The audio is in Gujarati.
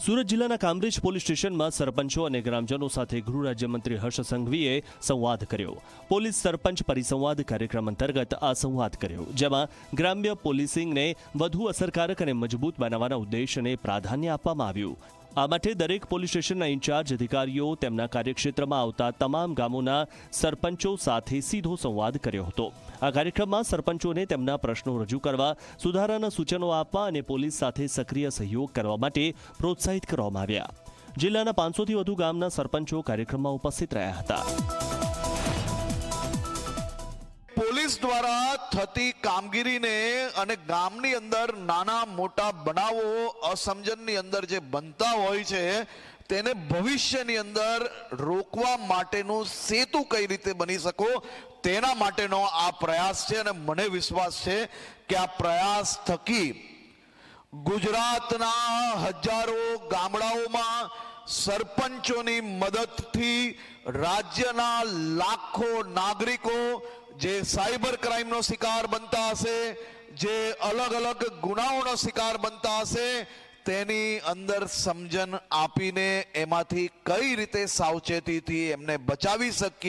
સુરત જિલ્લાના કામરેજ પોલીસ સ્ટેશનમાં સરપંચો અને ગ્રામજનો સાથે ગૃહ રાજ્યમંત્રી હર્ષ સંઘવીએ સંવાદ કર્યો। પોલીસ સરપંચ પરિસંવાદ કાર્યક્રમ અંતર્ગત આ સંવાદ કર્યો, જેમાં ગ્રામ્ય પોલીસિંગને વધુ અસરકારક અને મજબૂત બનાવવાના ઉદ્દેશને પ્રાધાન્ય આપવામાં આવ્યું। આ માટે દરેક પોલીસ સ્ટેશનના ઇન્ચાર્જ અધિકારીઓ તેમના કાર્યક્ષેત્રમાં આવતા તમામ ગામોના સરપંચો સાથે સીધો સંવાદ કર્યો હતો। આ કાર્યક્રમમાં સરપંચોને તેમના પ્રશ્નો રજૂ કરવા, સુધારાના સૂચનો આપવા અને પોલીસ સાથે સક્રિય સહયોગ કરવા માટે પ્રોત્સાહિત કરવામાં આવ્યા। જિલ્લાના 500થી વધુ ગામના સરપંચો કાર્યક્રમમાં ઉપસ્થિત રહ્યા હતા। પોલીસ દ્વારા થતી કામગીરીને અને ગામની અંદર નાના મોટા બનાવો અસમજણની અંદર જે બનતા હોય છે તેને ભવિષ્યની અંદર રોકવા માટેનું સેતુ કઈ રીતે બની શકો તેના માટેનો આ પ્રયાસ છે। અને મને વિશ્વાસ છે કે આ પ્રયાસ થકી ગુજરાતના હજારો ગામડાઓમાં સરપંચોની મદદથી રાજ્યના લાખો નાગરિકો જે સાયબર ક્રાઇમનો શિકાર બનતા હશે, જે અલગ અલગ ગુનાઓનો શિકાર બનતા હશે, તેની અંદર સમજણ આપીને એમાંથી કઈ રીતે સાવચેતીથી એમને બચાવી શકીએ।